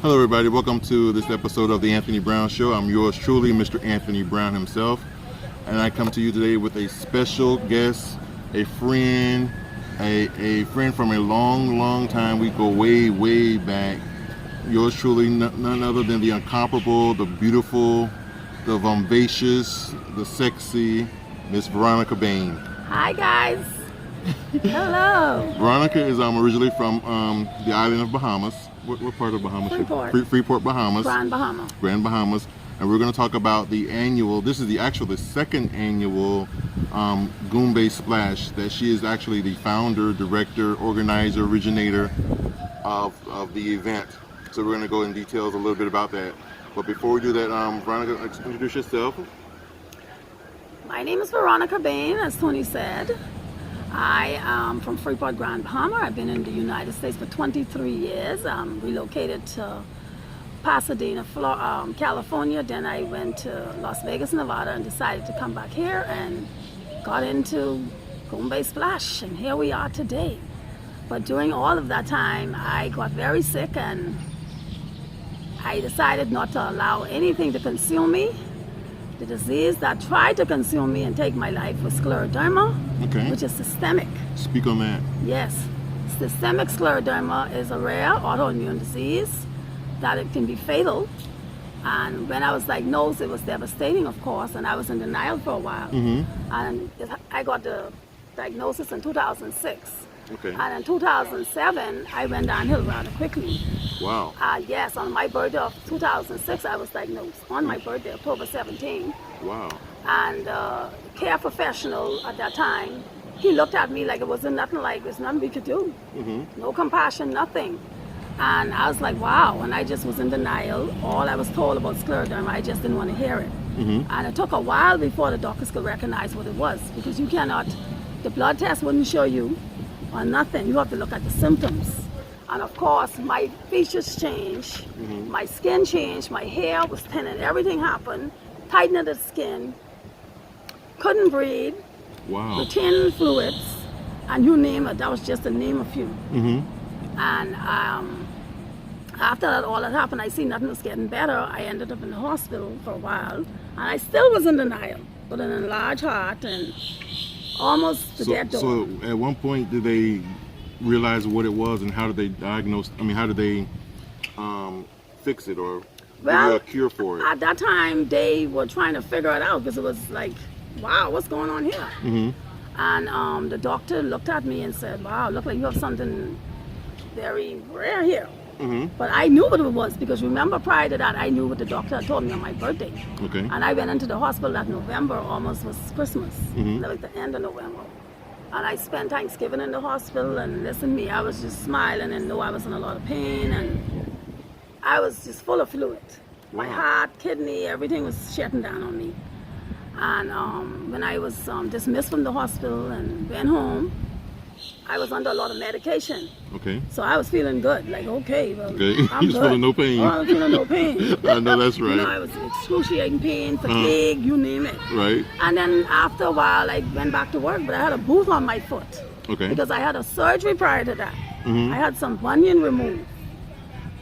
Hello everybody, welcome to this episode of the Anthony Brown Show. I'm yours truly, Mr. Anthony Brown himself, and I come to you today with a special guest, a friend from a long time. We go way back. Yours truly, none other than the incomparable, the beautiful, the vivacious, the sexy, Miss Veronica Bain. Hi guys. Hello. Veronica is originally from the island of Bahamas. What part of Bahamas? Freeport, Bahamas. Grand Bahamas. And we're going to talk about the annual, this is the second annual Goombay Splash, that she is actually the founder, director, organizer, originator of the event. So we're going to go in details a little bit about that. But before we do that, Veronica, introduce yourself. My name is Veronica Bain, as Tony said. I am from Freeport, Grand Bahama. I've been in the United States for 23 years. Relocated to Pasadena, California. Then I went to Las Vegas, Nevada, and decided to come back here and got into Goombay Splash, and here we are today. But during all of that time, I got very sick, and I decided not to allow anything to consume me. The disease that tried to consume me and take my life was scleroderma, which is systemic. Speak on that. Yes. Systemic scleroderma is a rare autoimmune disease that it can be fatal. And when I was diagnosed, it was devastating, of course, and I was in denial for a while. And I got the diagnosis in 2006. And in 2007, I went downhill rather quickly. Wow. Yes, on my birthday of 2006, I was diagnosed. On my birthday, October 17. Wow. And the care professional at that time, he looked at me like it wasn't nothing, like there's nothing we could do. No compassion, nothing. And I was like, wow. And I just was in denial. All I was told about scleroderma, I just didn't want to hear it. And it took a while before the doctors could recognize what it was, because you cannot, the blood test wouldn't show you or nothing. You have to look at the symptoms. And of course, my features changed, my skin changed, my hair was thinning, everything happened, tightening of the skin, couldn't breathe, retaining fluids, and you name it, that was just to name a few. And after that, all that happened, I see nothing was getting better. I ended up in the hospital for a while, and I still was in denial, with an enlarged heart and almost the dead dog. So at one point, did they realize what it was, and how did they diagnose, how did they fix it, or a cure for it? At that time, they were trying to figure it out, because it was like, wow, what's going on here? And the doctor looked at me and said, wow, look like you have something very rare here. But I knew what it was, because remember, prior to that, I knew what the doctor had told me on my birthday. And I went into the hospital that November, almost was Christmas, like the end of November. And I spent Thanksgiving in the hospital, and listen to me, I was just smiling and knew I was in a lot of pain, and I was just full of fluid. My heart, kidney, everything was shutting down on me. And when I was dismissed from the hospital and went home, I was under a lot of medication. So I was feeling good, like, okay, well, I'm you feeling no pain. Oh, I was feeling no pain. I know that's right. You know, I was excruciating pain, fatigue, you name it. And then after a while, I went back to work, but I had a boot on my foot. Because I had a surgery prior to that. I had some bunion removed.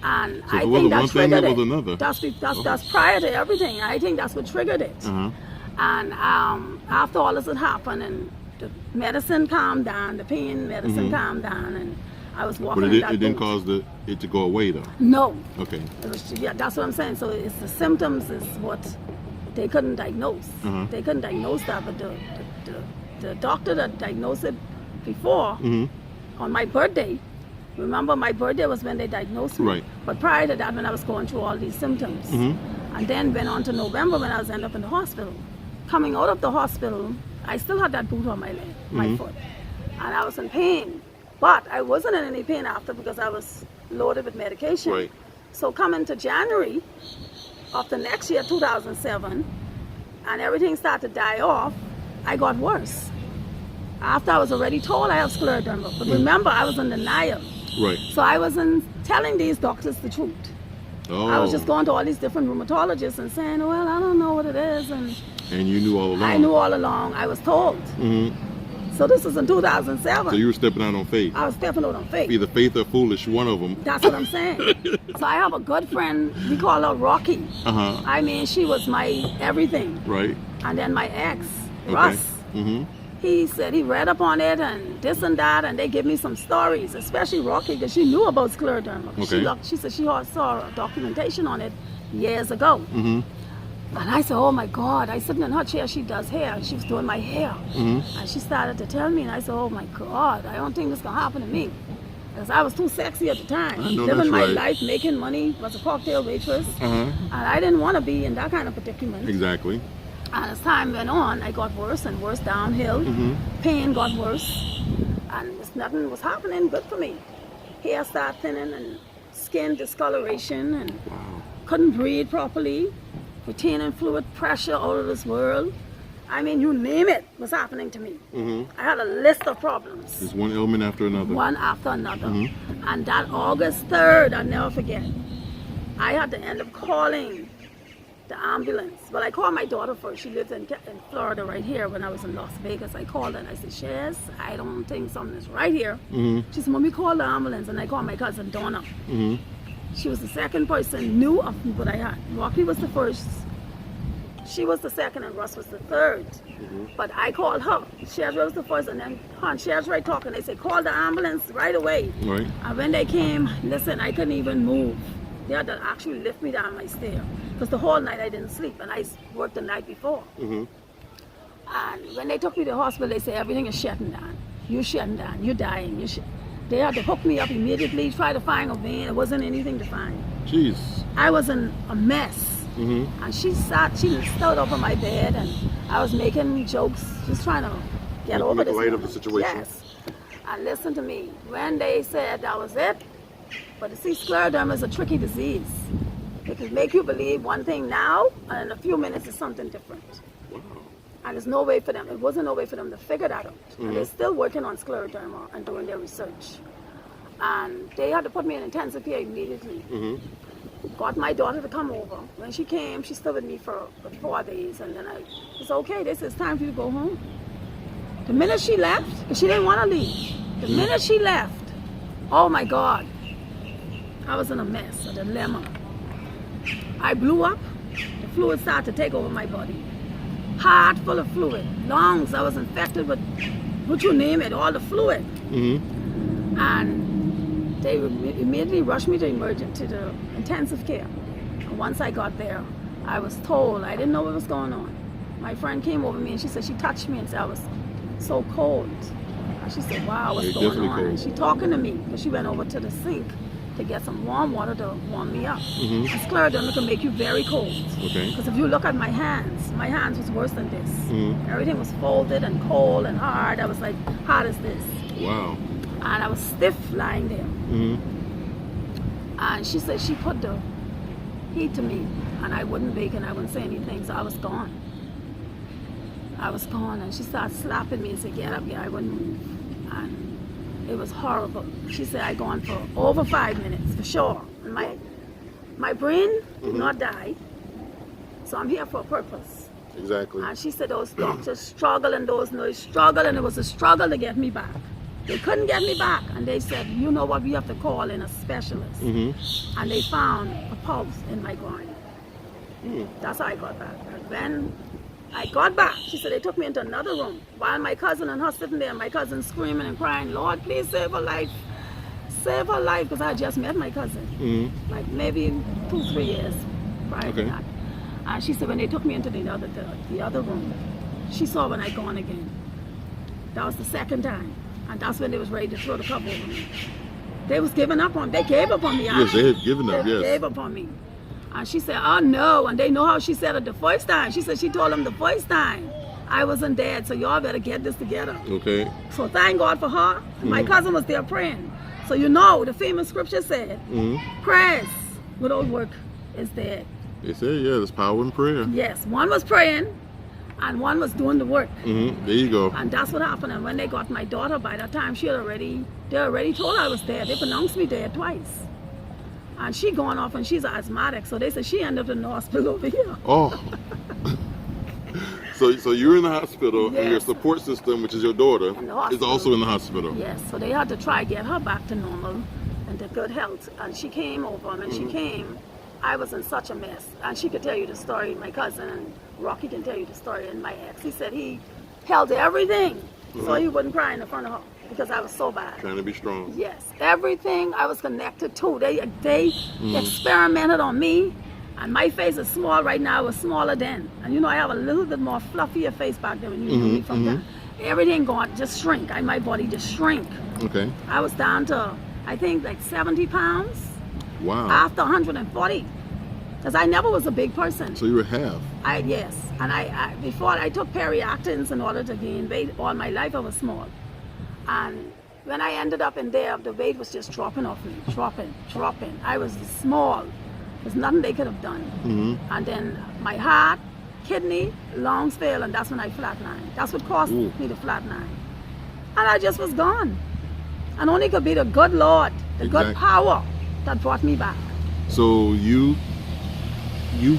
And so I think that triggered it. Another. That's prior to everything. I think that's what triggered it. And after all this had happened, and the medicine calmed down, the pain medicine calmed down, and I was walking. But it didn't cause it to go away, though. No. It was, that's what I'm saying. So it's the symptoms is what they couldn't diagnose. They couldn't diagnose that, but the doctor that diagnosed it before, on my birthday. Remember, my birthday was when they diagnosed me. But prior to that, when I was going through all these symptoms, and then went on to November when I was ended up in the hospital. Coming out of the hospital, I still had that boot on my leg, my foot, and I was in pain. But I wasn't in any pain after, because I was loaded with medication. So coming to January of the next year, 2007, and everything started to die off, I got worse. After I was already told I have scleroderma, but remember, I was in denial. So I wasn't telling these doctors the truth. I was just going to all these different rheumatologists and saying, well, I don't know what it is. And you knew all along. I knew all along. I was told. So this was in 2007. So you were stepping out on faith. I was stepping out on faith. Either faith or foolish, one of them. That's what I'm saying. So I have a good friend, we call her Rocky. Uh-huh. I mean, she was my everything. Right. And then my ex, Okay. Russ. Mm-hmm. He said he read up on it and this and that, and they give me some stories, especially Rocky, because she knew about scleroderma. Okay. She said she saw a documentation on it years ago. Mm-hmm. And I said, oh my God. I sitting in her chair, she does hair, and she was doing my hair. Mm-hmm. And she started to tell me, and I said, oh my God, I don't think this gonna happen to me. Because I was too sexy at the time. I know Living that's my right. life, making money, was a cocktail waitress. Uh-huh. And I didn't want to be in that kind of predicament. Exactly. And as time went on, I got worse and worse downhill. Mm-hmm. Pain got worse. And nothing was happening good for me. Hair started thinning and skin discoloration, and Wow. couldn't breathe properly. Retaining fluid, pressure out of this world. I mean, you name it was happening to me. Mm-hmm. I had a list of problems, There's one ailment after another. one after another. Mm-hmm. And that August 3rd, I'll never forget, I had to end up calling the ambulance. But I called my daughter first. She lives in Florida right here. When I was in Las Vegas, I called her and I said, Shaz, I don't think something is right here. Mm-hmm. She said, Mommy, call the ambulance. And I called my cousin Donna. Mm-hmm. She was the second person knew of what I had. Rocky was the first. She was the second and Russ was the third. Mm-hmm. But I called her. Shaz was the first, and then her and Shaz right talking. They said, call the ambulance right away. Right. And when they came, listen, I couldn't even move. They had to actually lift me down my stair. Because the whole night I didn't sleep, and I worked the night before. Mm-hmm. And when they took me to the hospital, they said, everything is shutting down. You're shutting down. You're dying. They had to hook me up immediately, try to find a vein. There wasn't anything to find. Jeez. I was in a mess. Mm-hmm. And she stood over my bed, and I was making jokes, just trying to get over Make this. light of the moment. situation. Yes. And listen to me. When they said that was it, but you see, scleroderma is a tricky disease. It can make you believe one thing now, and in a few minutes it's something different. Wow. And there's no way for them. It wasn't no way for them to figure that out. Mm-hmm. And they're still working on scleroderma and doing their research. And they had to put me in intensive care immediately. Mm-hmm. Got my daughter to come over. When she came, she stayed with me for 4 days, and then it's okay. They said, it's time for you to go home. The minute she left, because she didn't want to leave. The minute she left, oh my God, I was in a mess, a dilemma. I blew up. The fluid started to take over my body. Heart full of fluid. Lungs, I was infected with, what you name it, all the fluid. Mm-hmm. And they immediately rushed me to the intensive care. And once I got there, I was told, I didn't know what was going on. My friend came over me and she said, she touched me and said I was so cold. And she said, wow, what's You're going on? definitely And she talking to me, because she went over to the sink to get some warm water to warm me up. Mm-hmm. And scleroderma can make you very cold. Okay. Because if you look at my hands was worse than this. Mm-hmm. Everything was folded and cold and hard. I was like, hard as this. Wow. And I was stiff lying there. Mm-hmm. And she said she put the heat to me, and I wouldn't bake and I wouldn't say anything, so I was gone. I was gone, and she started slapping me and said, get up here. I wouldn't move. And it was horrible. She said I gone for over 5 minutes, for sure. And my brain did not die, so I'm here for a purpose. Exactly. And she said those doctors struggle and those nurses struggle, and it was a struggle to get me back. They couldn't get me back, and they said, you know what, we have to call in a specialist. Mm-hmm. And they found a pulse in my groin. Mm. That's how I got back. And when I got back, she said they took me into another room while my cousin and her sitting there, my cousin screaming and crying, Lord, please save her life. Save her life, because I just met my cousin. Mm-hmm. Like maybe 2-3 years prior to that. And she said when they took me into the other room, she saw when I gone again. That was the second time. And that's when they was ready to throw the cover over me. They was giving up on me. They gave up on me. Yes, they had given up, They yes. gave up on me. And she said, oh no. And they know how she said it the first time. She said she told them the first time I wasn't dead, so y'all better get this together. Okay. So thank God for her. My cousin was there praying. So you know, the famous scripture said, prayers without work is dead. They said, yeah, there's power in prayer. Yes, one was praying and one was doing the work. Mm-hmm. There you go. And that's what happened. And when they got my daughter, by that time, they already told her I was dead. They pronounced me dead twice. And she going off and she's asthmatic. So they said she ended up in the hospital over here. Oh. So you're in the hospital, and your Yes. support system, which is your daughter, In the is hospital. also in the hospital. Yes, so they had to try get her back to normal and to good health. And she came over, and when she came, I was in such a mess. And she could tell you the story. My cousin and Rocky can tell you the story. And my ex, he said he held everything so he wouldn't cry in front of her because I was so bad. Trying to be strong. Yes, everything I was connected to. They experimented on me, and my face is small right now. It was smaller then, and you know I have a little bit more fluffier face back then when you knew me from that. Everything gone, just shrink. My body just shrink. Okay. I was down to I think like 70 pounds Wow. after 140, because I never was a big person. So you were half. Yes, and I before I took periactins in order to gain weight. All my life I was small, and when I ended up in there, the weight was just dropping off me, dropping. I was small. There's nothing they could have done. And then my heart, kidney, lungs failed, and that's when I flatlined. That's what caused me to flatline. And I just was gone. And only could be the good Lord, the good power that brought me back. So you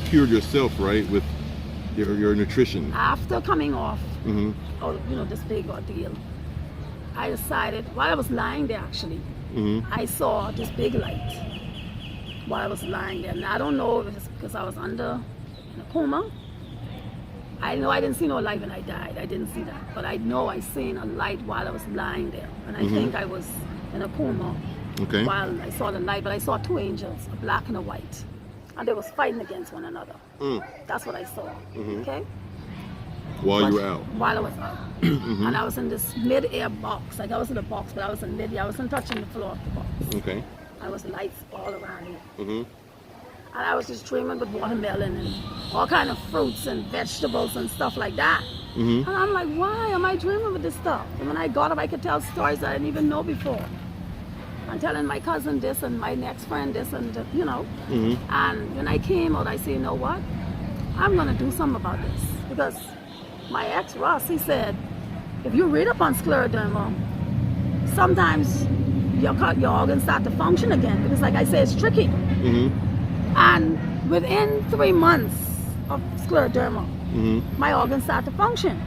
cured yourself, right, with your nutrition. After coming off, this big ordeal, I decided, while I was lying there actually, I saw this big light while I was lying there. And I don't know if it's because I was in a coma. I know I didn't see no light when I died. I didn't see that. But I know I seen a light while I was lying there. And I think I was in a coma while I saw the light. But I saw two angels, a black and a white. And they was fighting against one another. That's what I saw. Okay? While you were out. While I was out. And I was in this mid-air box. Like I was in a box, but I was in mid-air. I wasn't touching the floor of the box. Okay. I was lights all around me. And I was just dreaming with watermelon and all kind of fruits and vegetables and stuff like that. And I'm like, why am I dreaming with this stuff? And when I got up, I could tell stories I didn't even know before. I'm telling my cousin this and my next friend this and, And when I came out, I said, you know what? I'm going to do something about this. Because my ex, Ross, he said, if you read up on scleroderma, sometimes your organs start to function again. Because like I said, it's tricky. And within 3 months of scleroderma, my organs start to function.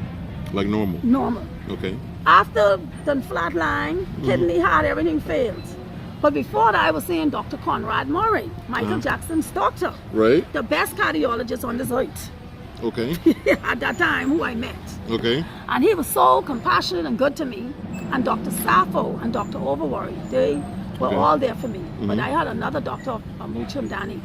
Like normal? Normal. Okay. After the flatline, kidney, heart, everything failed. But before that, I was seeing Dr. Conrad Murray, Michael Jackson's doctor. Right. The best cardiologist on this earth. Okay. At that time, who I met. Okay. And he was so compassionate and good to me. And Dr. Sappho and Dr. Overworry, they were all there for me. But I had another doctor, Muchum Danny.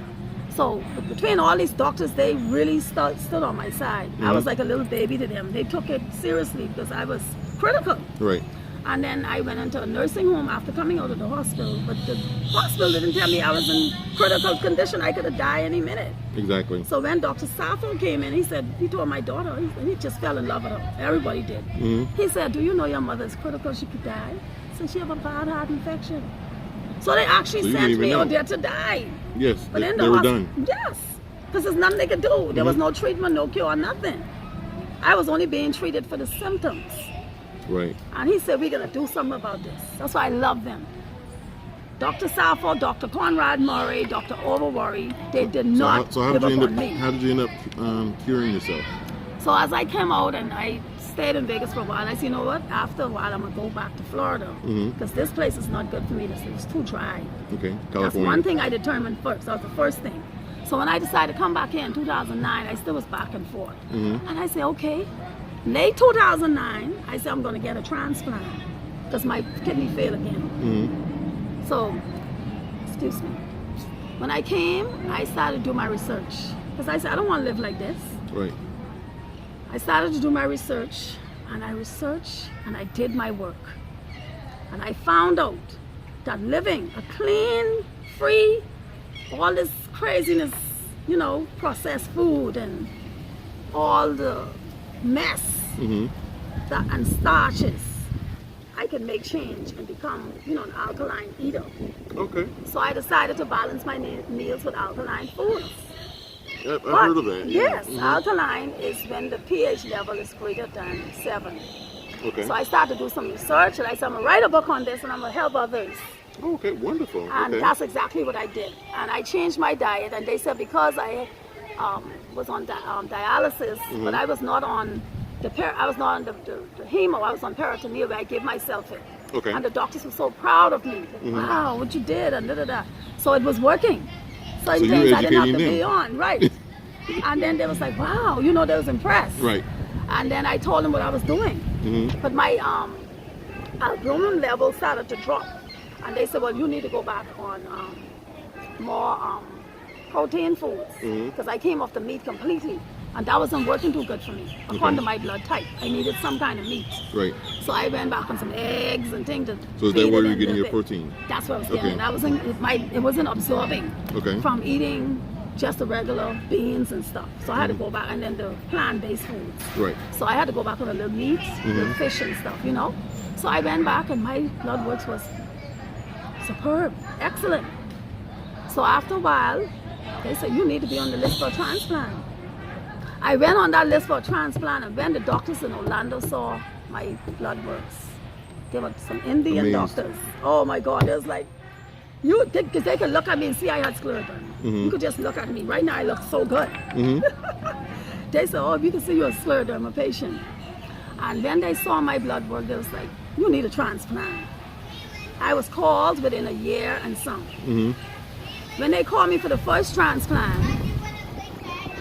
So between all these doctors, they really stood on my side. I was like a little baby to them. They took it seriously because I was critical. Right. And then I went into a nursing home after coming out of the hospital. But the hospital didn't tell me I was in critical condition. I could have died any minute. Exactly. So when Dr. Sappho came in, he told my daughter, he just fell in love with her. Everybody did. He said, do you know your mother is critical? She could die. So she have a bad heart infection. So they actually sent me out there to die. Yes, But in they were done. Yes, because there's nothing they could do. There was no treatment, no cure, nothing. I was only being treated for the symptoms. Right. And he said, we're going to do something about this. That's why I love them. Dr. Sappho, Dr. Conrad Murray, Dr. Overworry, they did not So how give did you up end on up? me. How did you end up curing yourself? So as I came out and I stayed in Vegas for a while, I said, you know what? After a while, I'm going to go back to Florida. Because this place is not good for me. It's too dry. Okay, That's California. one thing I determined first. That was the first thing. So when I decided to come back here in 2009, I still was back and forth. And I said, okay. Late 2009, I said, I'm going to get a transplant because my kidney failed again. So, excuse me. When I came, I started to do my research because I said, I don't want to live like this. Right. I started to do my research, and I researched, and I did my work. And I found out that living a clean, free, all this craziness, processed food and all the mess and starches, I can make change and become, an alkaline eater. Okay. So I decided to balance my meals with alkaline foods. I've heard of that. Yes, alkaline is when the pH level is greater than 7. Okay. So I started to do some research, and I said, I'm going to write a book on this, and I'm going to help others. Okay, wonderful. And okay. that's exactly what I did. And I changed my diet, and they said because I was on dialysis, but I was not on the hemo. I was on peritoneal where I gave myself it. Okay. And the doctors were so proud of me. Like, wow, what you did, and da. So it was working. So you things I didn't have to educating be on, right? And then they was like, wow, they was impressed. Right. And then I told them what I was doing. But my albumin level started to drop. And they said, well, you need to go back on more protein foods. Because I came off the meat completely. And that wasn't working too good for me. According to my blood type, I needed some kind of meat. Right. So I went back on some eggs and things. So is that where you're getting your protein? That's what I was getting. It wasn't absorbing from eating just the regular beans and stuff. So I had to go back, and then the plant-based foods. Right. So I had to go back on a little meat, little fish and stuff, So I went back, and my blood works was superb, excellent. So after a while, they said, you need to be on the list for a transplant. I went on that list for a transplant, and when the doctors in Orlando saw my blood works, there were some Indian doctors. Oh my God, it was like, because they could look at me and see I had scleroderma. You could just look at me. Right now I look so good. They said, oh, you can see you're a scleroderma patient. And when they saw my blood work, they was like, you need a transplant. I was called within a year and some. When they called me for the first transplant,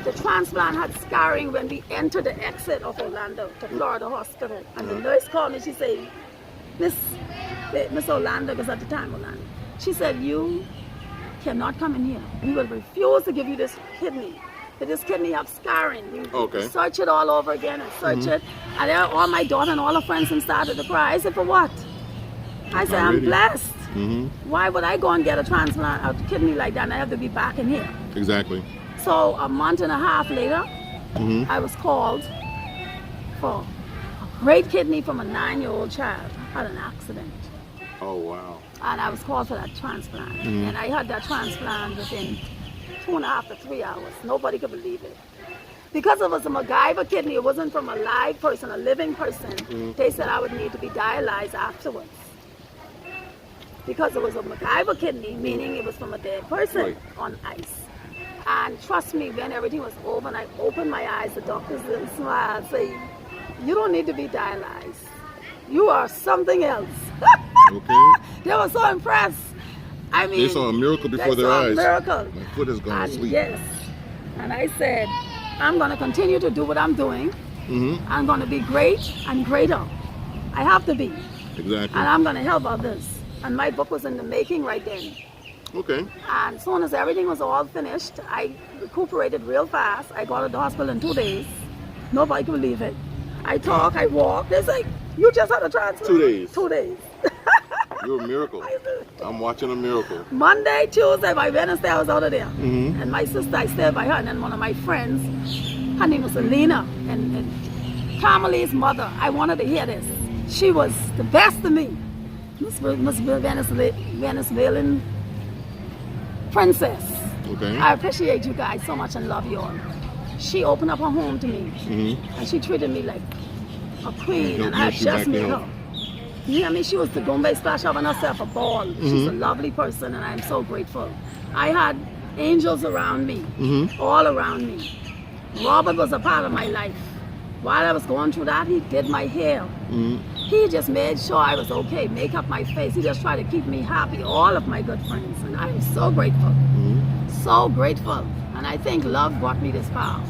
the transplant had scarring when we entered the exit of Orlando to Florida Hospital. And the nurse called me, she said, Miss Orlando, because at the time Orlando, she said, you cannot come in here. We will refuse to give you this kidney. This kidney have scarring. You search it all over again and search it. And there, all my daughter and all her friends started to cry. I said, for what? I said, I'm blessed. Why would I go and get a transplant of kidney like that and I have to be back in here? Exactly. So a month and a half later, I was called for a great kidney from a 9-year-old child. Had an accident. Oh, wow. And I was called for that transplant. And I had that transplant within 2.5 to 3 hours. Nobody could believe it. Because it was a MacGyver kidney, it wasn't from a live person, a living person. They said I would need to be dialyzed afterwards. Because it was a MacGyver kidney, meaning it was from a dead person on ice. And trust me, when everything was over and I opened my eyes, the doctors didn't smile and say, you don't need to be dialyzed. You are something else. They were so impressed. I mean, they saw a miracle before their eyes. Miracle. My foot has gone to sleep. Yes. And I said, I'm going to continue to do what I'm doing. I'm going to be great and greater. I have to be. Exactly. And I'm going to help others. And my book was in the making right then. Okay. And as soon as everything was all finished, I recuperated real fast. I got to the hospital in 2 days. Nobody could believe it. I talk, I walk. They say, you just had a transplant. 2 days. 2 days. You're a miracle. I'm watching a miracle. Monday, Tuesday, by Wednesday, I was out of there. And my sister, I stayed by her, and then one of my friends, her name was Alina, and Carmeline's mother, I wanted to hear this. She was the best to me. Miss Venezuelan princess. Okay. I appreciate you guys so much and love you all. She opened up her home to me, and she treated me like a queen, and I just met her. You hear me? She was the Goombay Splash having herself a ball. She's a lovely person, and I'm so grateful. I had angels around me, all around me. Robert was a part of my life. While I was going through that, he did my hair. He just made sure I was okay, make up my face. He just tried to keep me happy, all of my good friends, and I'm so grateful. So grateful. And I think love brought me this far.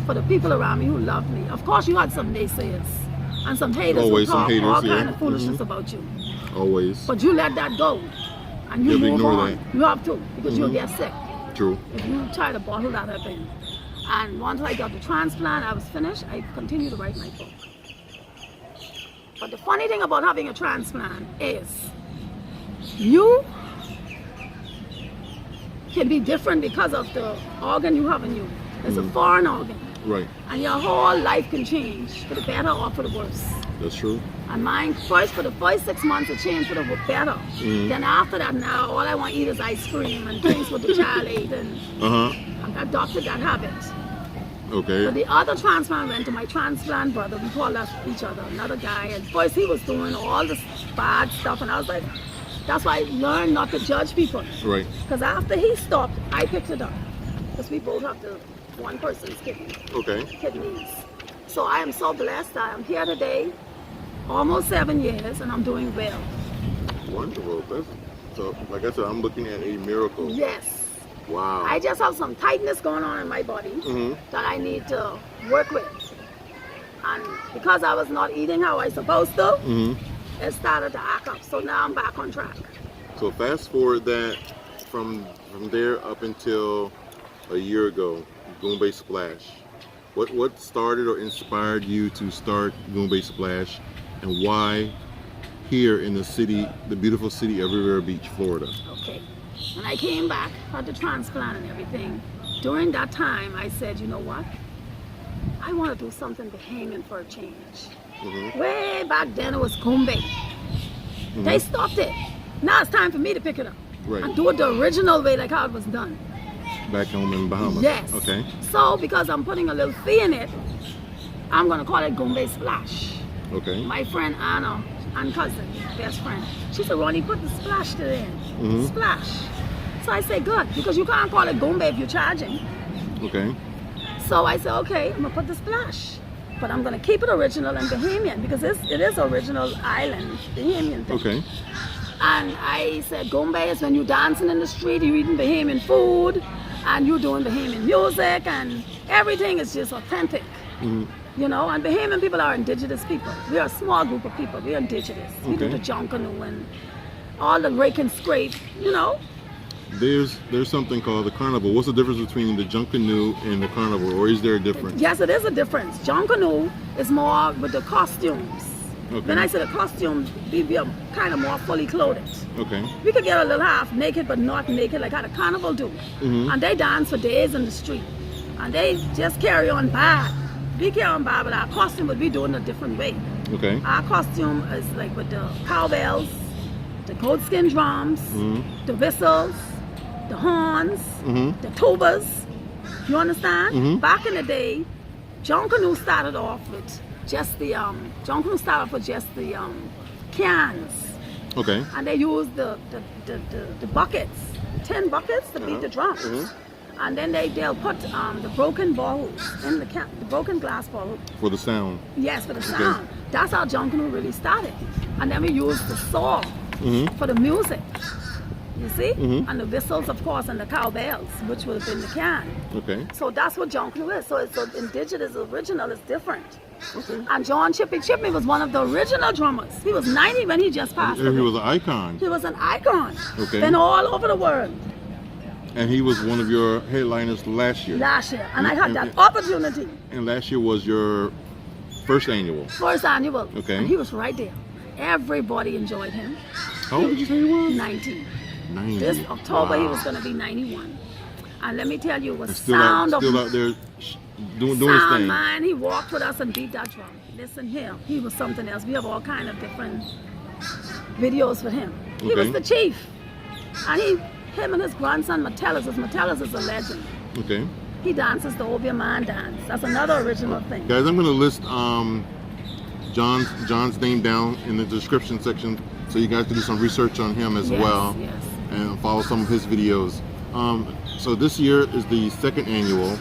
For the people around me who loved me. Of course, you had some naysayers and some haters who talk all kind of foolishness about you. Always. But you let that go, and you move on. That. You have to, because you'll get sick. True. If you try to bottle that up in. And once I got the transplant, I was finished. I continued to write my book. But the funny thing about having a transplant is you can be different because of the organ you have in you. It's a foreign organ. Right. And your whole life can change for the better or for the worse. That's true. And mine, for the first 6 months, it changed for the better. Then after that, now all I want to eat is ice cream and things what the child ate. And I adopted that habit. Okay. But the other transplant went to my transplant brother. We called each other, another guy. And first he was doing all this bad stuff, and I was like, that's why I learned not to judge people. Right. Because after he stopped, I picked it up. Because we both have to one person's Okay. kidneys. So I am so blessed. I am here today, almost 7 years, and I'm doing well. Wonderful. So, like I said, I'm looking at a miracle. Yes. Wow. I just have some tightness going on in my body that I need to work with. And because I was not eating how I supposed to, it started to act up. So now I'm back on track. So fast forward that from there up until a year ago, Goombay Splash. What started or inspired you to start Goombay Splash, and why here in the beautiful city of Riviera Beach, Florida? Okay. When I came back, had the transplant and everything, during that time I said, you know what? I want to do something Bahamian for a change. Way back then it was Goombay. They stopped it. Now it's time for me to pick it up and do it the original way, like how it was done. Back home in Bahamas? Yes. Okay. So because I'm putting a little fee in it, I'm going to call it Goombay Splash. Okay. My friend Anna and cousin, best friend, she said, Ronnie, put the splash to the end. Splash. So I said, good, because you can't call it Goombay if you're charging. Okay. So I said, okay, I'm going to put the splash. But I'm going to keep it original and Bahamian, because it is original island, Bahamian thing. Okay. And I said, Goombay is when you're dancing in the street, you're eating Bahamian food, and you're doing Bahamian music, and everything is just authentic. You know, and Bahamian people are indigenous people. We are a small group of people. We are indigenous. We do the junk canoe and all the rake and scrape, you know. There's something called the carnival. What's the difference between the junk canoe and the carnival, or is there a difference? Yes, it is a difference. Junk canoe is more with the costumes. Okay. When I say the costumes, we are kind of more fully clothed. Okay. We could get a little half naked, but not naked like how the carnival do. And they dance for days in the street. And they just carry on bad. We carry on bad, but our costume would be doing it a different way. Okay. Our costume is like with the cowbells, the goatskin drums, the whistles, the horns, the tubas. You understand? Back in the day, junk canoe started off with just the cans. Okay. And they used the buckets, 10 buckets to beat the drums. And then they'll put the broken balls in the broken glass ball. For the sound. Yes, for the sound. That's how junk canoe really started. And then we used the saw for the music. You see? And the whistles, of course, and the cowbells, which would have been the can. Okay. So that's what junk canoe is. So it's indigenous, original, it's different. Okay. And John Chippy Chipman was one of the original drummers. He was 90 when he just passed away. He was an icon. He was an icon. Okay. Been all over the world. And he was one of your headliners last year. Last year. And I had that opportunity. And last year was your first annual. First annual. Okay. And he was right there. Everybody enjoyed him. How old did you say he was? 90. 90. This October he was going to be 91. And let me tell you, it was sound of still out there doing his sound thing. man. He walked with us and beat that drum. Listen here, he was something else. We have all kind of different videos with him. He was the chief. And him and his grandson Miraculous is a legend. Okay. He dances the Obia Man dance. That's another original thing. Guys, I'm going to list John's name down in the description section so you guys can do some research on him as well. Yes. And follow some of his videos. So this year is the second annual,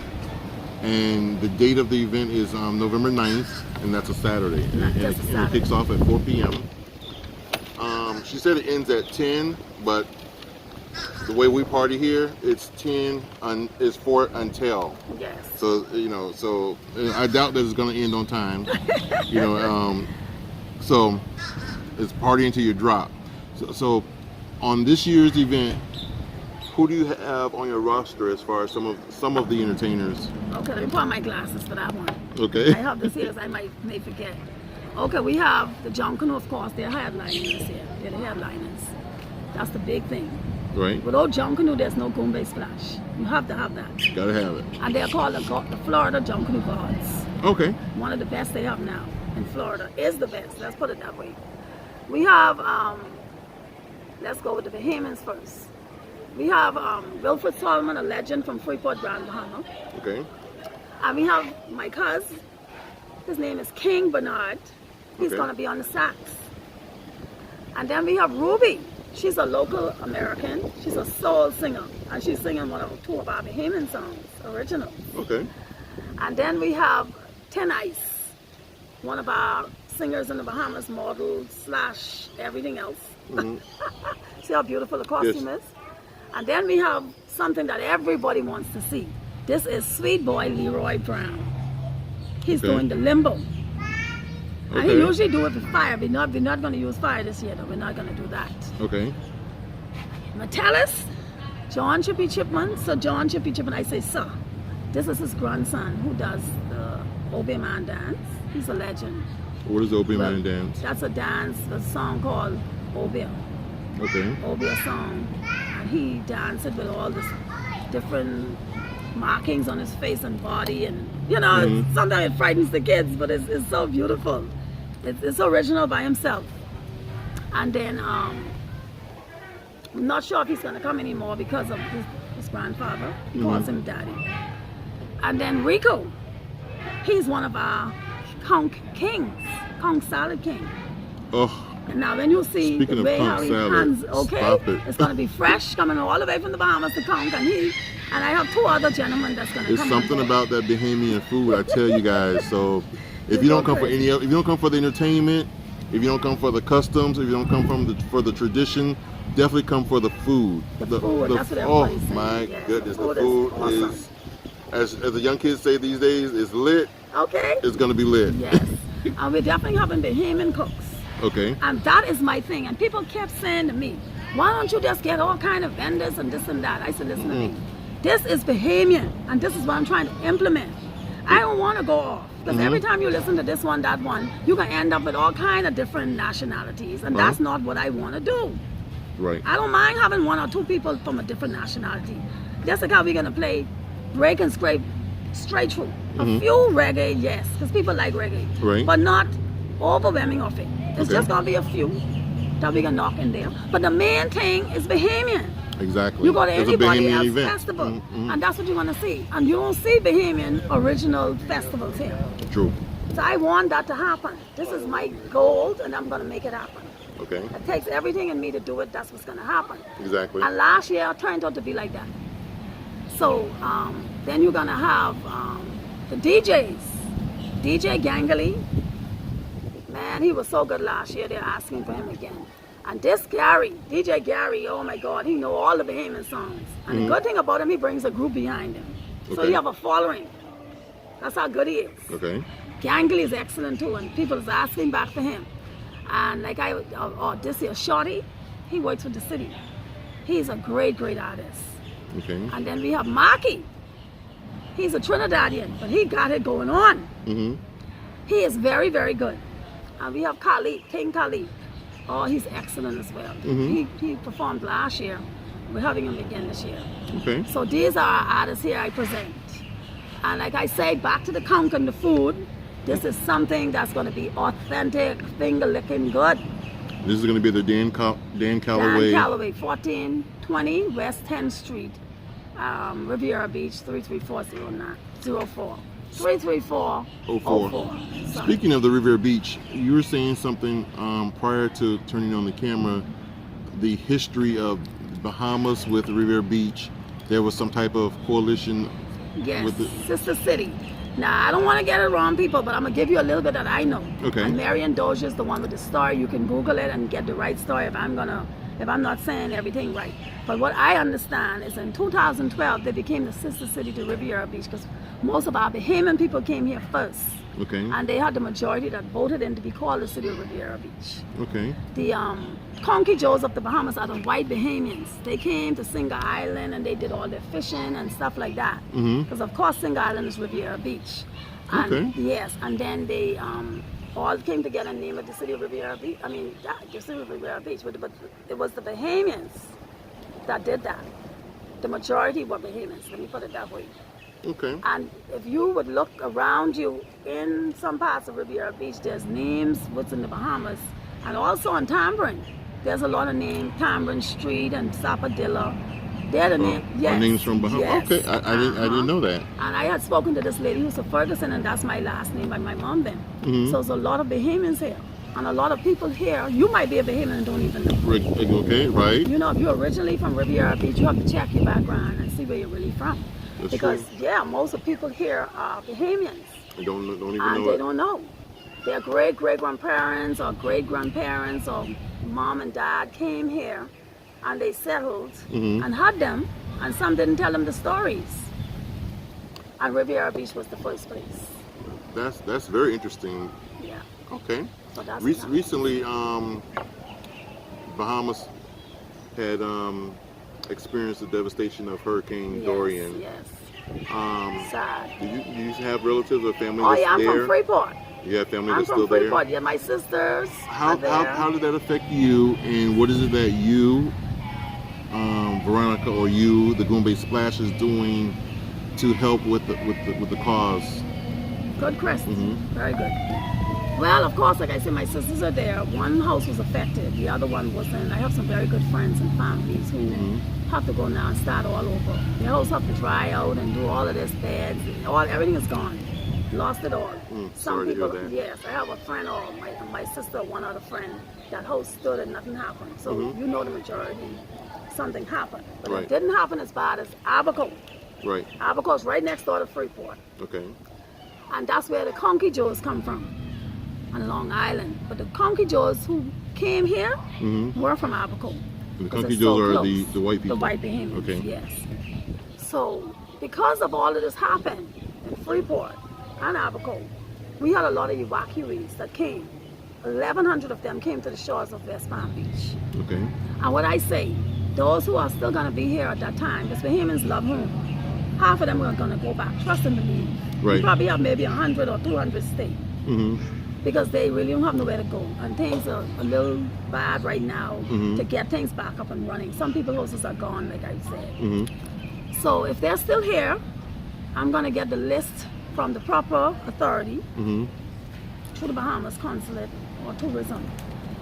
and the date of the event is November 9th, and that's a Saturday. And it kicks off at 4 p.m. She said it ends at 10, but the way we party here, it's 10 is for until. Yes. So so I doubt that it's going to end on time. So it's party until you drop. So on this year's event, who do you have on your roster as far as some of the entertainers? Okay, let me put on my glasses for that one. Okay. I have this here, so I may forget. Okay, we have the junk canoe, of course. They're headliners here. They're the headliners. That's the big thing. Right. Without junk canoe, there's no Goombay Splash. You have to have that. Gotta have it. And they're called the Florida Junk Canoe Gods. Okay. One of the best they have now in Florida. Is the best. Let's put it that way. We have, let's go with the Bahamians first. We have Wilfred Solomon, a legend from Freeport, Grand Bahama. Okay. And we have my cousin. His name is King Bernard. He's going to be on the sax. And then we have Ruby. She's a local American. She's a soul singer, and she's singing two of our Bahamian songs, original. Okay. And then we have Ten Ice, one of our singers in the Bahamas, model / everything else. Mm-hmm. See how beautiful the costume is? And then we have something that everybody wants to see. This is Sweet Boy Leroy Brown. He's doing the limbo. And he usually do it with fire. We're not going to use fire this year, though. We're not going to do that. Okay. Metellus, John Chippy Chipman. So John Chippy Chipman, I say, sir. This is his grandson who does the Obey Man dance. He's a legend. What is the Obey Man dance? That's a dance, a song called Obey. Okay. Obey song. And he dances with all this different markings on his face and body, and sometimes it frightens the kids, but it's so beautiful. It's original by himself. And then I'm not sure if he's going to come anymore because of his grandfather. He calls him daddy. And then Rico, he's one of our conch kings, conch salad king. Oh. And now when you see Speaking the way how he hands, it's going to be fresh, coming all the way from the Bahamas to conch, and I have 2 other gentlemen that's going to come. It's something about that Bahamian food, I tell you guys. So if you don't come for if you don't come for the entertainment, if you don't come for the customs, if you don't come for the tradition, definitely come for the food. The food, that's what everybody's saying. My goodness, the food is, as the young kids say these days, is lit. Okay. It's going to be lit. Yes. And we're definitely having Bahamian cooks. Okay. And that is my thing. And people kept saying to me, why don't you just get all kind of vendors and this and that? I said, listen to me. This is Bahamian, and this is what I'm trying to implement. I don't want to go off. Because every time you listen to this one, that one, you're going to end up with all kind of different nationalities. And that's not what I want to do. Right. I don't mind having 1 or 2 people from a different nationality. Just like how we're going to play break and scrape straight through. A few reggae, yes, because people like reggae. Right. But not overwhelming of it. It's just going to be a few that we can knock in there. But the main thing is Bahamian. Exactly. You go to anybody else's event. festival, and that's what you want to see. And you don't see Bahamian original festivals here. True. So I want that to happen. This is my goal, and I'm going to make it happen. Okay. It takes everything in me to do it. That's what's going to happen. Exactly. And last year, it turned out to be like that. So then you're going to have the DJs. DJ Gangley. Man, he was so good last year. They're asking for him again. And this Gary, DJ Gary, oh my God, he know all the Bahamian songs. And the good thing about him, he brings a group behind him. So he have a following. That's how good he is. Okay. Gangley is excellent too, and people is asking back for him. And like this year, Shorty, he works with the city. He's a great, great artist. Okay. And then we have Marky. He's a Trinidadian, but he got it going on. He is very, very good. And we have Khalid, King Khalid. Oh, he's excellent as well. He performed last year. We're having him again this year. Okay. So these are our artists here I present. And like I say, back to the conch and the food, this is something that's going to be authentic, finger-licking good. This is going to be the Dan Calloway. Dan Calloway, 1420 West 10th Street, Riviera Beach, 33404. 33404. Speaking of the Riviera Beach, you were saying something prior to turning on the camera, the history of Bahamas with Riviera Beach. There was some type of coalition. Yes, with the sister city. Now, I don't want to get it wrong, people, but I'm going to give you a little bit that I know. Okay. And Marian Dozier is the one with the story. You can Google it and get the right story if I'm not saying everything right. But what I understand is in 2012, they became the sister city to Riviera Beach because most of our Bahamian people came here first. Okay. And they had the majority that voted in to be called the city of Riviera Beach. Okay. The Conky Joes of the Bahamas are the white Bahamians. They came to Singer Island and they did all their fishing and stuff like that. Because of course Singer Island is Riviera Beach. And okay. Yes, and then they all came together and named it the city of Riviera Beach. I mean, the city of Riviera Beach, but it was the Bahamians that did that. The majority were Bahamians, let me put it that way. Okay. And if you would look around you in some parts of Riviera Beach, there's names what's in the Bahamas, and also on Tambourine. There's a lot of names, Tambourine Street and Sapadilla. They're the names. Yes. Names from Bahamas. Yes. Okay, I didn't know that. And I had spoken to this lady who's a Ferguson, and that's my last name by my mom then. So there's a lot of Bahamians here. And a lot of people here, you might be a Bahamian and don't even know. Okay, right. You know, if you're originally from Riviera Beach, you have to check your background and see where you're really from. That's because, true. yeah, most of the people here are Bahamians. They don't even and know they don't know. Their great-great-grandparents or great-grandparents or mom and dad came here and they settled and had them, and some didn't tell them the stories. And Riviera Beach was the first place. That's very interesting. Yeah. Okay. So that's Recently, Bahamas had experienced the devastation of Hurricane Dorian. Yes. Sad. Do you have relatives or family Oh that's yeah, I'm there? from Freeport. You have family I'm that's from still Freeport. there? Yeah, my sisters How did that affect you, and what is it that you, Veronica, or you, the Goombay Splash, is doing to help with the cause? Good question. Very good. Well, of course, like I said, my sisters are there. One house was affected. The other one wasn't. I have some very good friends and families who have to go now and start all over. Their house have to dry out and do all of this beds. Everything is gone. Lost it all. Sorry to hear that. Yes, I have a friend or my sister, one other friend, that house stood and nothing happened. So you know the majority, something happened. But it didn't happen as bad as Abaco. Right. Abaco's right next door to Freeport. Okay. And that's where the Conky Joes come from, on Long Island. But the Conky Joes who came here were from Abaco. The Conky Joes are the white people? The white Bahamians, okay. Yes. So, because of all of this happened in Freeport and Abaco, we had a lot of evacuees that came. 1,100 of them came to the shores of West Palm Beach. Okay. And what I say, those who are still going to be here at that time, because Bahamians love home, half of them are going to go back, trust and believe. Right. We probably have maybe 100 or 200 stay. Because they really don't have nowhere to go. And things are a little bad right now to get things back up and running. Some people's houses are gone, like I said. So if they're still here, I'm going to get the list from the proper authority through the Bahamas consulate or tourism.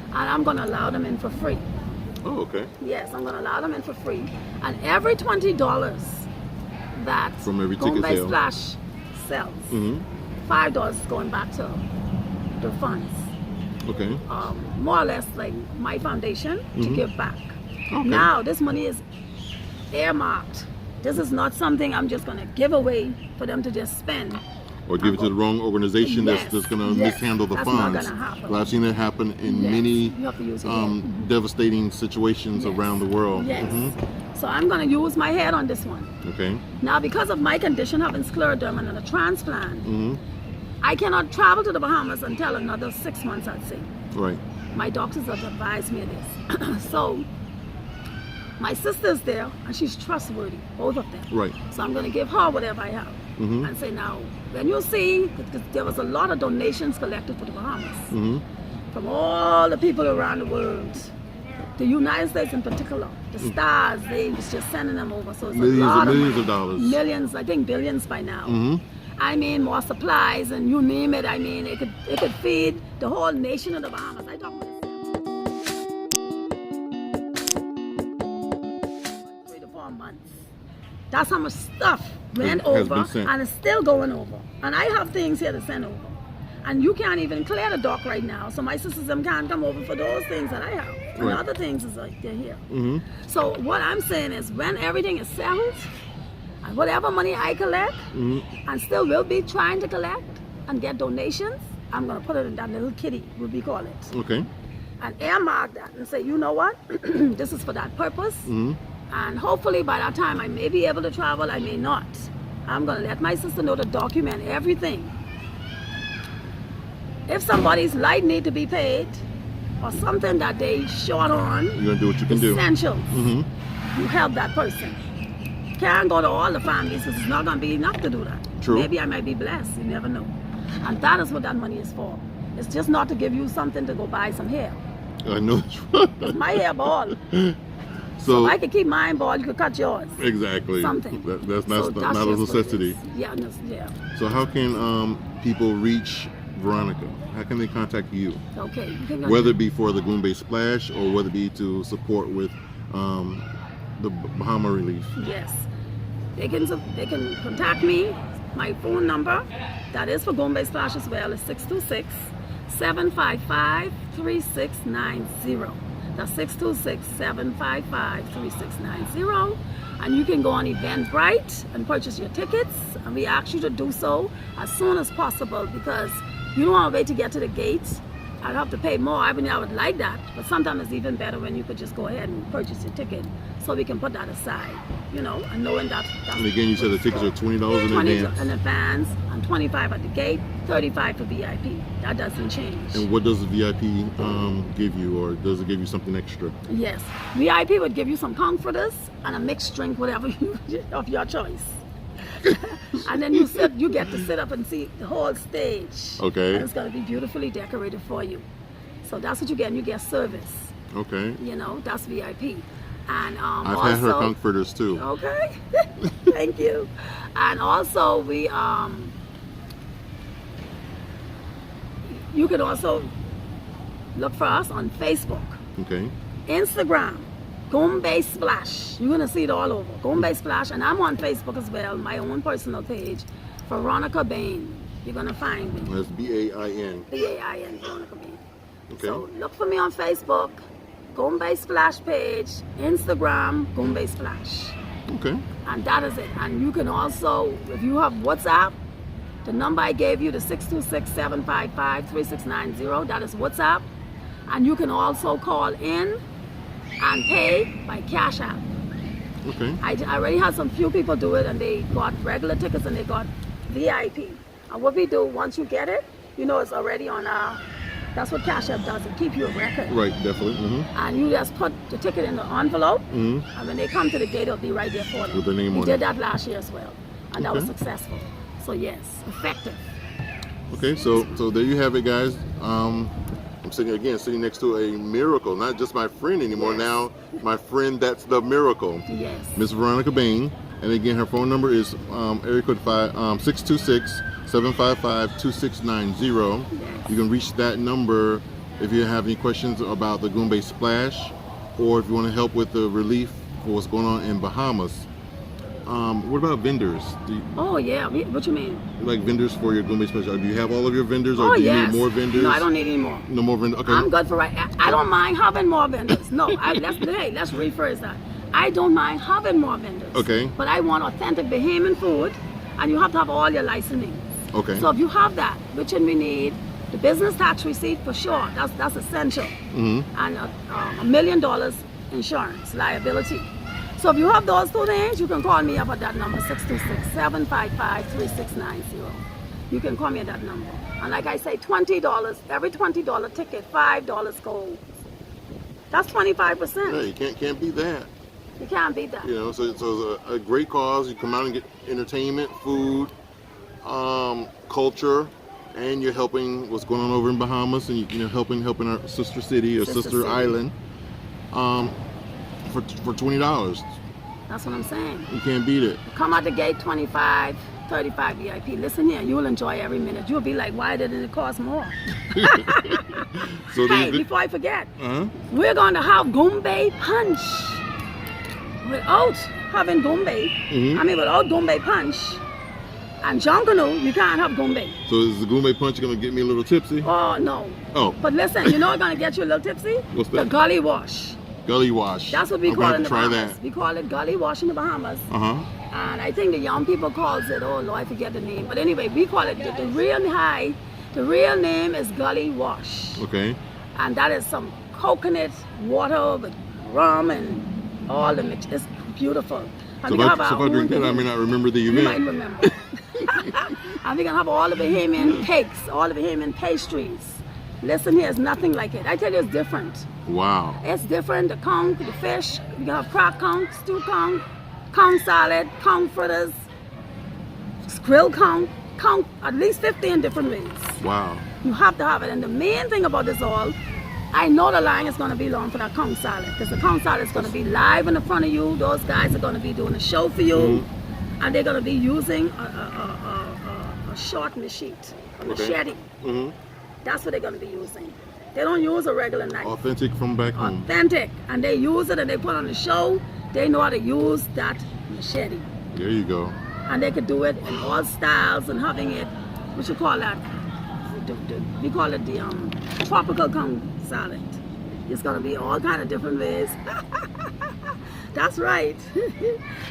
And I'm going to allow them in for free. Oh, okay. Yes, I'm going to allow them in for free. And every $20 that from every ticket Goombay sale Splash sells, $5 is going back to the funds. Okay. More or less like my foundation to give back. Okay. Now this money is earmarked. This is not something I'm just going to give away for them to just spend. Or give it to the wrong organization Yes, that's going to mishandle the that's funds. not gonna happen. Well, I've seen it happen in many devastating situations around the world. Yes. So I'm going to use my head on this one. Okay. Now, because of my condition, having scleroderma and a transplant, I cannot travel to the Bahamas until another 6 months, I'd say. Right. My doctors have advised me of this. So my sister's there, and she's trustworthy, both of them. Right. So I'm going to give her whatever I have. And say, now, when you see, because there was a lot of donations collected for the Bahamas from all the people around the world, the United States in particular, the stars, they was just sending them over. So it's millions of dollars. Millions, I think billions by now. I mean, more supplies and you name it. I mean, it could feed the whole nation of the Bahamas. I talk about 3 to 4 months. That's how much stuff went over, and it's still going over. And I have things here to send over. And you can't even clear the dock right now. So my sisters them can't come over for those things that I have. And other things is like they're here. So what I'm saying is when everything is settled, and whatever money I collect, and still will be trying to collect and get donations, I'm gonna put it in that little kitty, what we call it. Okay. And earmark that and say, you know what? This is for that purpose. And hopefully by that time I may be able to travel, I may not. I'm gonna let my sister know to document everything. If somebody's light need to be paid, or something that they short on, you're gonna do what you can do. Essentials. You help that person. Can't go to all the families because it's not gonna be enough to do that. True. Maybe I might be blessed, you never know. And that is what that money is for. It's just not to give you something to go buy some hair. I know that's right. Because my hair bald. So if I could keep mine bald, you could cut yours. Exactly. Something. That's not a necessity. Yeah, yeah. So how can people reach Veronica? How can they contact you? Okay. Whether it be for the Goombay Splash or whether it be to support with the Bahama Relief. Yes. They can contact me. My phone number, that is for Goombay Splash as well, is 626-755-3690. That's 626-755-3690. And you can go on Eventbrite and purchase your tickets. And we ask you to do so as soon as possible, because you don't want to wait to get to the gate. I'd have to pay more. I mean, I would like that, but sometimes it's even better when you could just go ahead and purchase your ticket, so we can put that aside, you know, and knowing that. And again, you said the tickets are $20 in advance. In advance, and $25 at the gate, $35 for VIP. That doesn't change. And what does the VIP give you, or does it give you something extra? Yes, VIP would give you some comforters and a mixed drink, whatever of your choice. And then you get to sit up and see the whole stage. Okay. And it's going to be beautifully decorated for you. So that's what you get, and you get service. Okay. You know, that's VIP. And I've had her comforters too. Okay. Thank you. And also you can also look for us on Facebook. Okay. Instagram, Goombay Splash. You're gonna see it all over. Goombay Splash, and I'm on Facebook as well, my own personal page, Veronica Bain. You're gonna find me. That's B-A-I-N. B-A-I-N, Veronica Bain. Okay. So look for me on Facebook, Goombay Splash page, Instagram, Goombay Splash. Okay. And that is it. And you can also, if you have WhatsApp, the number I gave you, the 626-755-3690, that is WhatsApp. And you can also call in and pay by Cash App. Okay. I already had some few people do it, and they got regular tickets and they got VIP. And what we do, once you get it, you know it's already on our, that's what Cash App does, it keeps you a record. Right, definitely. And you just put the ticket in the envelope, and when they come to the gate, it'll be right there for them. With the name on it. We did that last year as well, and that was successful. So yes, effective. Okay, so there you have it, guys. I'm sitting next to a miracle, not just my friend anymore. Yes. Now my friend that's the miracle. Yes. Miss Veronica Bain. And again, her phone number is area code 626-755-2690. Yes. You can reach that number if you have any questions about the Goombay Splash, or if you want to help with the relief for what's going on in Bahamas. What about vendors? Oh yeah, what you mean? Like vendors for your Goombay Splash? Do you have all of your vendors, or Oh do you yes. need more vendors? No, I don't need any more. No more vendors. Okay. I'm good for right. I don't mind having more vendors. No, let's rephrase that. I don't mind having more vendors. Okay. But I want authentic Bahamian food, and you have to have all your licensing. Okay. So if you have that, which we need, the business tax receipt for sure. That's essential. And $1 million insurance liability. So if you have those two things, you can call me up at that number, 626-755-3690. You can call me at that number. And like I say, $20, every $20 ticket, $5 goes. That's 25%. Yeah, you can't beat that. You can't beat that. You know, so it's a great cause. You come out and get entertainment, food, culture, and you're helping what's going on over in Bahamas, and you're helping our sister city or sister island. For $20. That's what I'm saying. You can't beat it. Come out the gate, 25, 35 VIP. Listen here, you'll enjoy every minute. You'll be like, why didn't it cost more? So hey, before I forget, we're going to have Goombay Punch. Without having Goombay, without Goombay Punch and John Canoe, you can't have Goombay. So is the Goombay Punch going to get me a little tipsy? Oh, no. Oh. But listen, you know what's going to get you a little tipsy? What's that? The gully wash. Gully wash. That's what we call it in the try Bahamas. that. We call it gully wash in the Bahamas. And I think the young people calls it, oh Lord, I forget the name. But anyway, we call it, the real name is gully wash. Okay. And that is some coconut water with rum and all the mix. It's beautiful. And So if I drink that, I may not remember the event. You might remember. And we're going to have all the Bahamian cakes, all the Bahamian pastries. Listen here, it's nothing like it. I tell you, it's different. Wow. It's different. The conch, the fish, you can have cracked conch, stewed conch, conch salad, conch fritters, grilled conch, at least 15 different ways. Wow. You have to have it. And the main thing about this all, I know the line is going to be long for that conch salad, because the conch salad is going to be live in the front of you. Those guys are going to be doing a show for you, and they're going to be using a short machete, a machete. That's what they're going to be using. They don't use a regular knife. Authentic from back home. Authentic. And they use it and they put on the show. They know how to use that machete. There you go. And they could do it in all styles and having it, what you call that, we call it the tropical conch salad. It's gonna be all kind of different ways. That's right.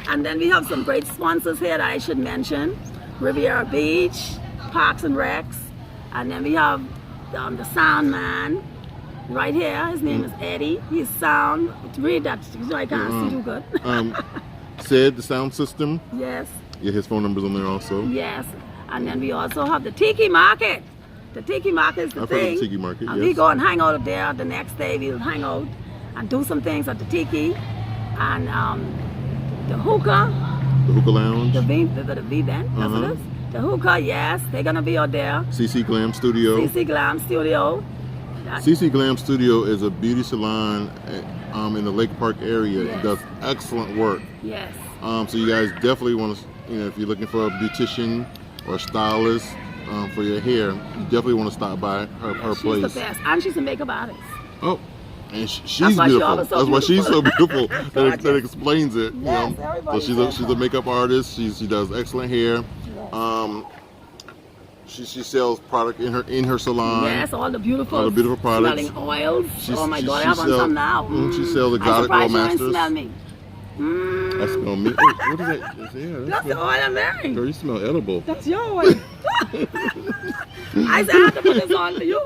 And then we have some great sponsors here that I should mention: Riviera Beach, Parks and Recs, and then we have the sound man right here. His name is Eddie. He's sound. Read that. I can't see too good. Said the sound system. Yes. Yeah, his phone number's on there also. Yes. And then we also have the Tiki Market. The Tiki Market is the I've thing. heard of the Tiki Market, And yes. we go and hang out there. The next day we'll hang out and do some things at the Tiki. And the hookah. The Hookah Lounge. The V-Band, that's what it is. The hookah, yes. They're going to be out there. CC Glam Studio. CC Glam Studio. CC Glam Studio is a beauty salon in the Lake Park area. Yes. It does excellent work. Yes. So you guys definitely want to, if you're looking for a beautician or a stylist for your hair, you definitely want to stop by her She's place. the best. And she's a makeup artist. Oh, and she's That's why she beautiful. always so That's why she's so beautiful. Gorgeous. that explains it. Yes, So everybody she's says she's a that. makeup artist. She does excellent hair. Yes. She sells product in her salon. Yes, all the beautiful products. smelling oils. She's- Oh my she- God, she I have on sell- some now. she sells I'm exotic oil surprised you didn't masters. smell me. I smell me. What is that? Yeah, That's the oil I'm wearing. girl, you smell edible. That's your oil. I said I have to put this on for you.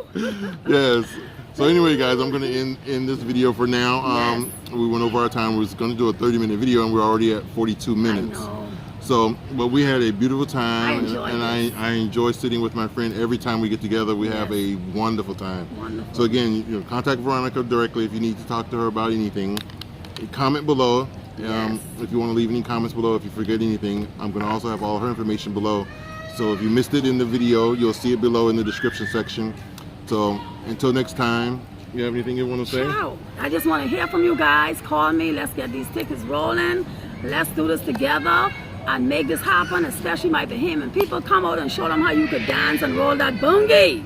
Yes. So anyway, guys, I'm going to end this video for now. We went over our time. We was going to do a 30-minute video, and we're already at 42 minutes. I know. So, but we had a beautiful time, I and I enjoy sitting with my friend every time we get together. We have a wonderful time. Wonderful. So again, contact Veronica directly if you need to talk to her about anything. Comment below. Yes. If you want to leave any comments below, if you forget anything, I'm going to also have all her information below. So if you missed it in the video, you'll see it below in the description section. So until next time, you have anything you want to say? Ciao. I just want to hear from you guys. Call me. Let's get these tickets rolling. Let's do this together and make this happen, especially my Bahamian people. Come out and show them how you could dance and roll that bongi.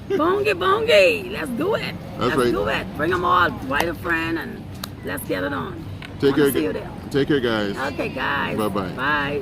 Bongi, bongi. Let's do it. That's Let's right. do it. Bring them all. Write a friend and let's get it on. Take care. See you there. Take care, guys. Okay, guys. Bye-bye. Bye.